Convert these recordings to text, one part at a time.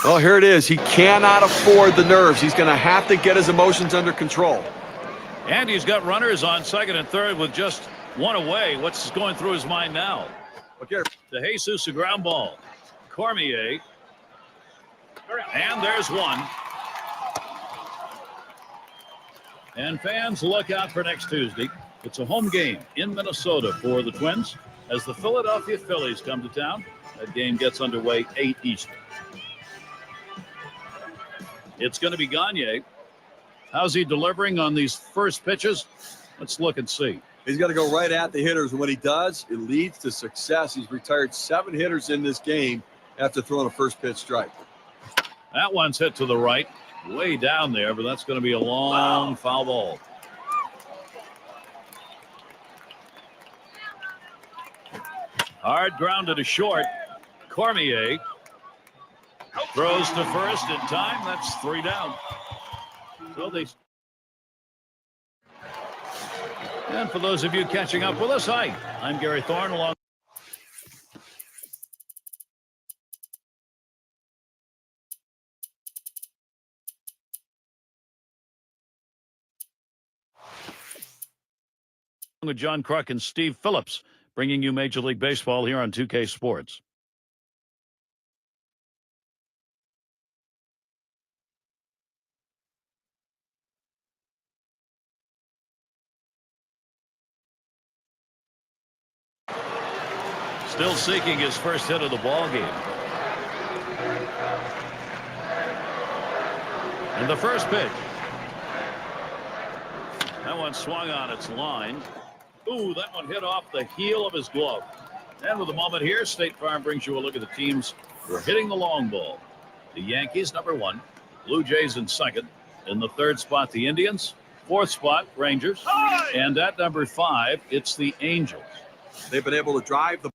Well, here it is. He cannot afford the nerves. He's going to have to get his emotions under control. And he's got runners on second and third with just one away. What's going through his mind now? Okay. To Jesus, a ground ball. Cormier. And there's one. And fans, look out for next Tuesday. It's a home game in Minnesota for the Twins as the Philadelphia Phillies come to town. That game gets underway 8 Eastern. It's going to be Gagne. How's he delivering on these first pitches? Let's look and see. He's got to go right at the hitters, and when he does, it leads to success. He's retired 7 hitters in this game after throwing a first pitch strike. That one's hit to the right, way down there, but that's going to be a long foul ball. Hard grounded to short. Cormier throws to first in time. That's 3 down. So they. And for those of you catching up with us, hi, I'm Gary Thorne along. With John Kruk and Steve Phillips, bringing you Major League Baseball here on 2K Sports. Still seeking his first hit of the ball game. And the first pitch. That one swung on its line. Ooh, that one hit off the heel of his glove. And with a moment here, State Farm brings you a look at the teams who are hitting the long ball. The Yankees, number 1. Blue Jays in second. In the third spot, the Indians. Fourth spot, Rangers. And at number 5, it's the Angels. They've been able to drive the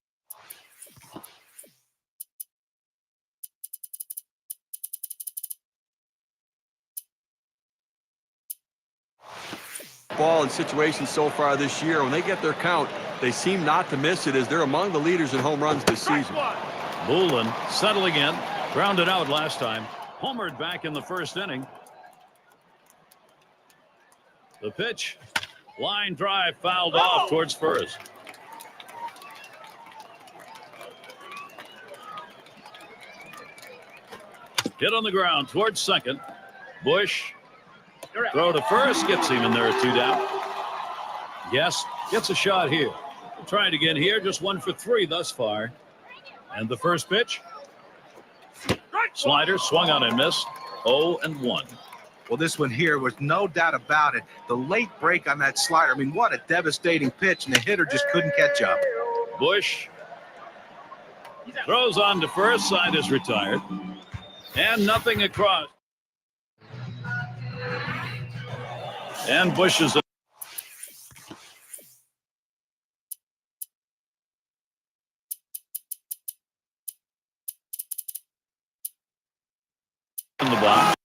ball in situations so far this year. When they get their count, they seem not to miss it as they're among the leaders in home runs this season. Bullen settling in, grounded out last time, homered back in the first inning. The pitch, line drive fouled off towards first. Hit on the ground towards second. Bush. Throw to first, gets him in there at 2 down. Yes, gets a shot here. Trying again here, just 1 for 3 thus far. And the first pitch. Slider swung on and missed. 0-1. Well, this one here was no doubt about it. The late break on that slider. I mean, what a devastating pitch, and the hitter just couldn't catch up. Bush throws on to first, side is retired. And nothing across. And Bush is in the box.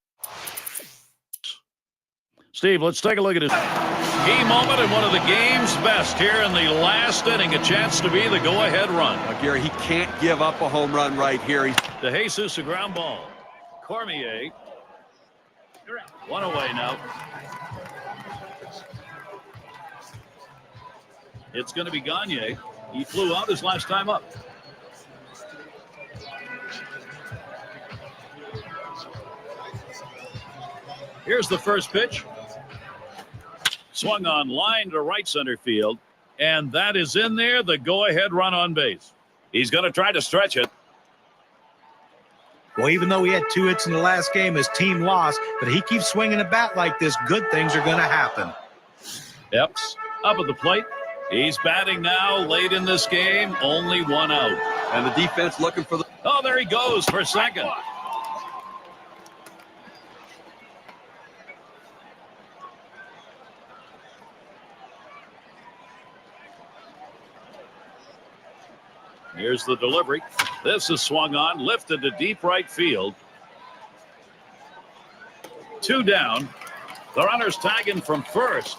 Steve, let's take a look at his key moment and one of the game's best here in the last inning. A chance to be the go-ahead run. Gary, he can't give up a home run right here. To Jesus, a ground ball. Cormier. 1 away now. It's going to be Gagne. He flew out his last time up. Here's the first pitch. Swung on line to right center field. And that is in there, the go-ahead run on base. He's going to try to stretch it. Well, even though he had 2 hits in the last game, his team lost, but he keeps swinging a bat like this, good things are going to happen. Epps up at the plate. He's batting now late in this game, only 1 out. And the defense looking for the... Oh, there he goes for second. Here's the delivery. This is swung on, lifted to deep right field. 2 down. The runner's tagging from first.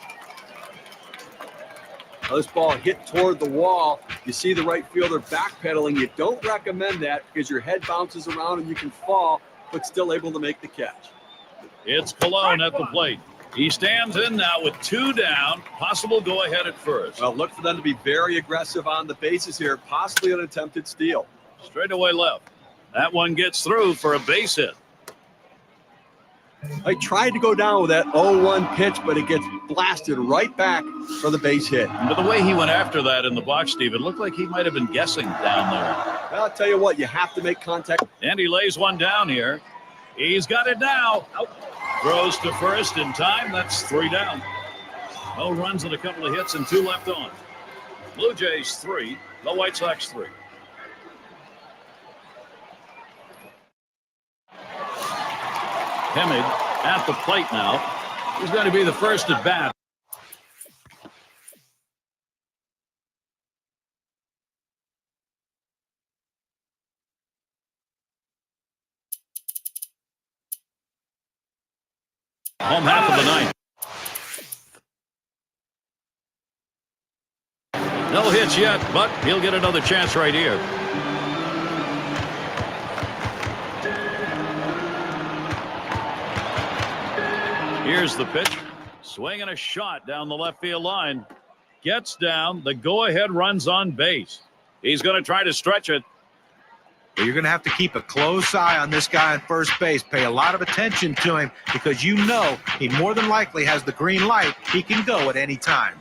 This ball hit toward the wall. You see the right fielder backpedaling. You don't recommend that because your head bounces around and you can fall. but still able to make the catch. It's Cologne at the plate. He stands in now with 2 down. Possible go ahead at first. Well, look for them to be very aggressive on the bases here, possibly an attempted steal. Straight away left. That one gets through for a base hit. I tried to go down with that 0-1 pitch, but it gets blasted right back for the base hit. But the way he went after that in the box, Steve, it looked like he might have been guessing down there. Well, I'll tell you what, you have to make contact. And he lays one down here. He's got it now. Out. Throws to first in time. That's 3 down. No runs and a couple of hits and 2 left on. Blue Jays 3, the White Sox 3. Hemig at the plate now. He's going to be the first at bat. Home half of the ninth. No hits yet, but he'll get another chance right here. Here's the pitch. Swing and a shot down the left field line. Gets down. The go-ahead runs on base. He's going to try to stretch it. You're going to have to keep a close eye on this guy on first base. Pay a lot of attention to him because you know he more than likely has the green light. He can go at any time.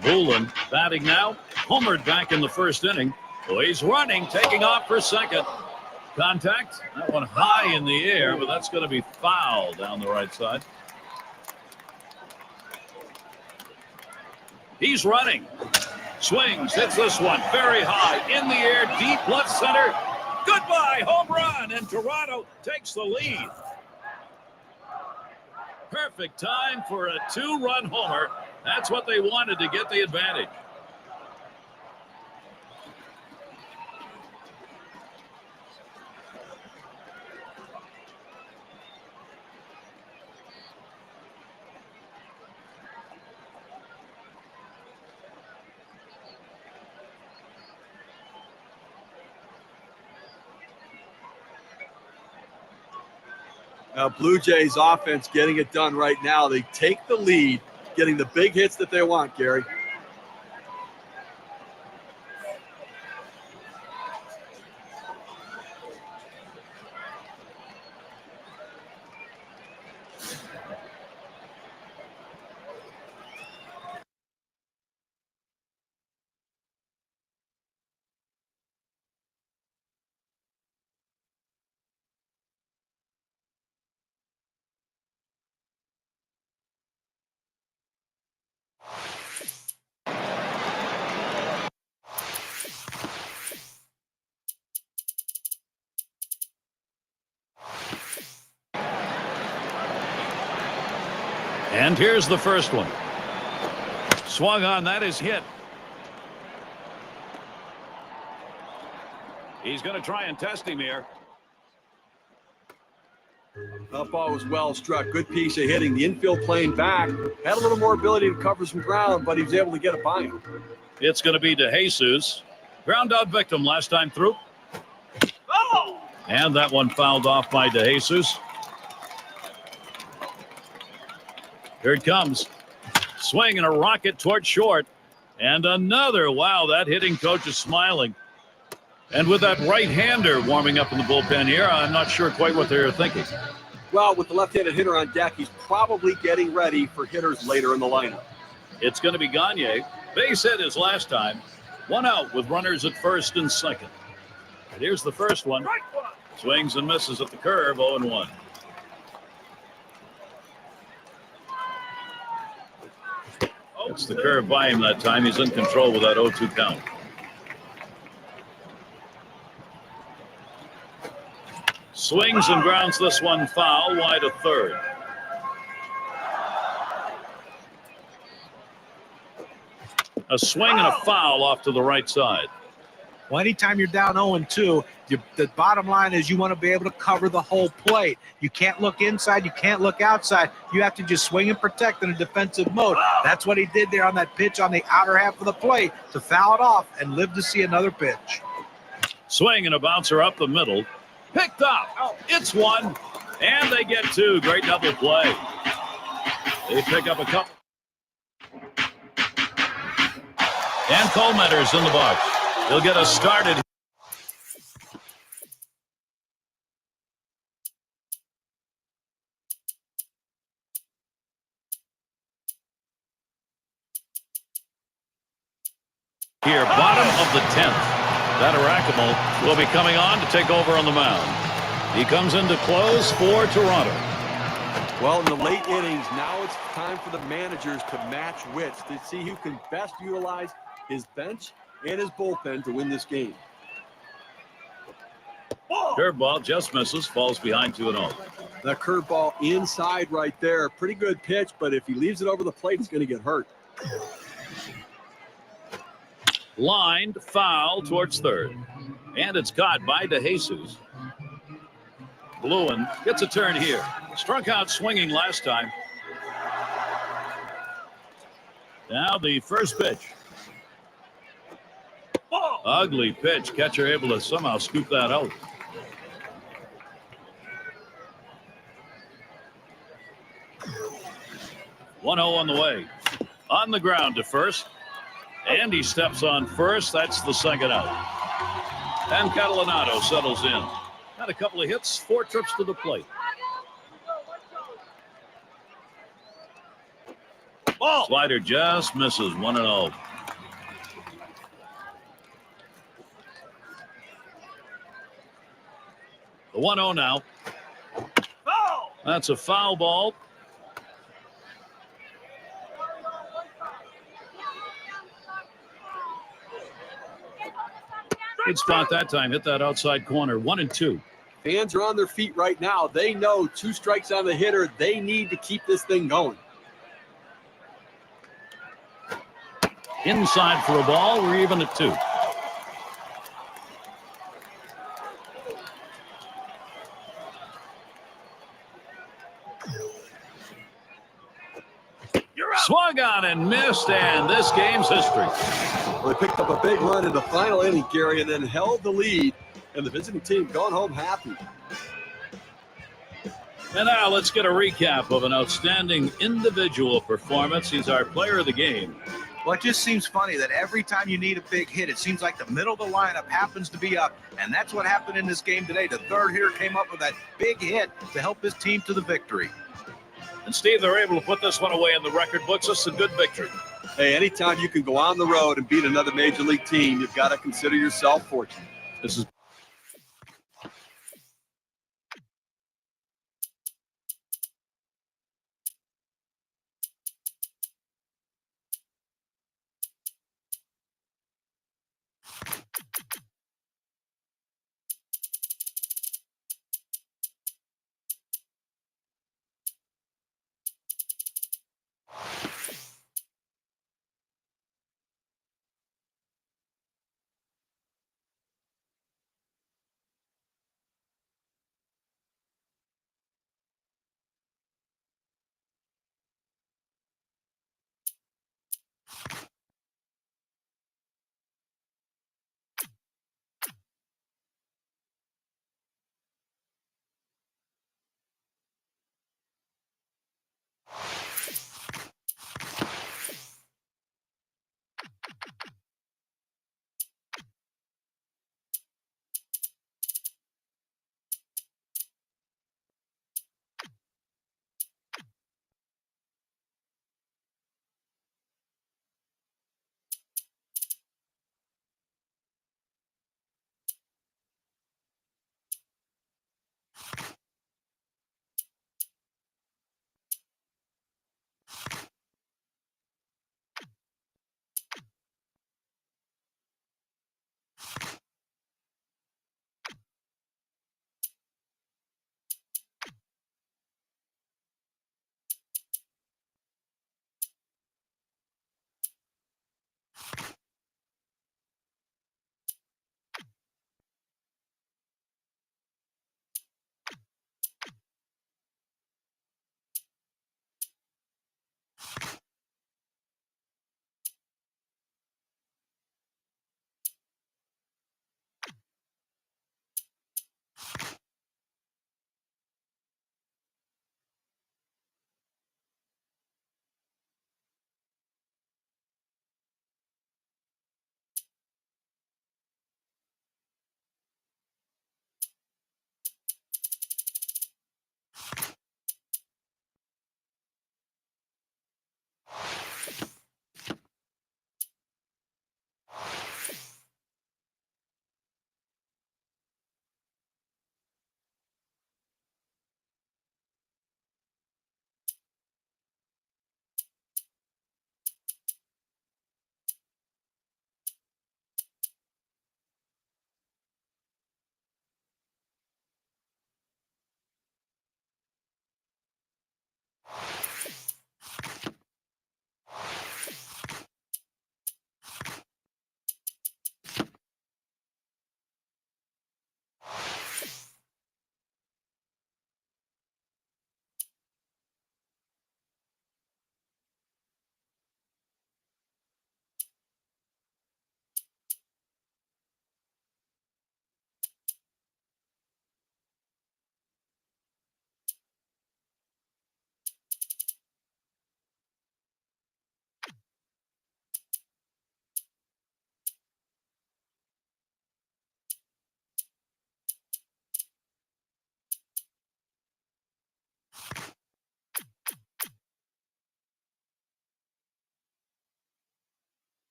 Bullen batting now. Homered back in the first inning. Oh, he's running, taking off for second. Contact. That one high in the air, but that's going to be foul down the right side. He's running. Swings, hits this one very high in the air, deep left center. Goodbye, home run, and Toronto takes the lead. Perfect time for a 2-run homer. That's what they wanted to get the advantage. Blue Jays offense getting it done right now. They take the lead, getting the big hits that they want, Gary. And here's the first one. Swung on, that is hit. He's going to try and test him here. That ball was well struck. Good piece of hitting. The infield playing back. Had a little more ability to cover some ground, but he was able to get it by him. It's going to be DeJesus. Ground out victim last time through. Oh! And that one fouled off by DeJesus. Here it comes. Swing and a rocket toward short. And another. Wow, that hitting coach is smiling. And with that right-hander warming up in the bullpen here, I'm not sure quite what they're thinking. Well, with the left-handed hitter on deck, he's probably getting ready for hitters later in the lineup. It's going to be Gagne. Base hit his last time. 1 out with runners at first and second. And here's the first one. Swings and misses at the curve, 0-1. It's the curve by him that time. He's in control with that 0-2 count. Swings and grounds this one foul, wide of third. A swing and a foul off to the right side. Well, anytime you're down 0-2, the bottom line is you want to be able to cover the whole plate. You can't look inside. You can't look outside. You have to just swing and protect in a defensive mode. That's what he did there on that pitch on the outer half of the plate to foul it off and live to see another pitch. Swing and a bouncer up the middle. Picked up. It's one. And they get two. Great double play. They pick up a couple. And Colemanter's in the box. He'll get us started. Here, bottom of the 10th. That Arakamal will be coming on to take over on the mound. He comes in to close for Toronto. Well, in the late innings, now it's time for the managers to match wits to see who can best utilize his bench and his bullpen to win this game. Curveball just misses, falls behind 2-0. That curveball inside right there. Pretty good pitch, but if he leaves it over the plate, it's going to get hurt. Lined foul towards third. And it's caught by DeJesus. Bluen gets a turn here. Struck out swinging last time. Now the first pitch. Ugly pitch. Catcher able to somehow scoop that out. One 0 on the way. On the ground to first. And he steps on first. That's the second out. And Catalanato settles in. Had a couple of hits, 4 trips to the plate. Ball. Slider just misses. 1-0. The 1-0 now. That's a foul ball. Good spot that time. Hit that outside corner. 1-2. Fans are on their feet right now. They know 2 strikes on the hitter. They need to keep this thing going. Inside for a ball. We're even at 2. Swung on and missed, and this game's history. Well, they picked up a big run in the final inning, Gary, and then held the lead, and the visiting team gone home happy. And now let's get a recap of an outstanding individual performance. He's our player of the game. Well, it just seems funny that every time you need a big hit, it seems like the middle of the lineup happens to be up, and that's what happened in this game today. The third hitter came up with that big hit to help his team to the victory. And, Steve, they're able to put this one away in the record books. It's a good victory. Hey, anytime you can go on the road and beat another major league team, you've got to consider yourself fortunate. This is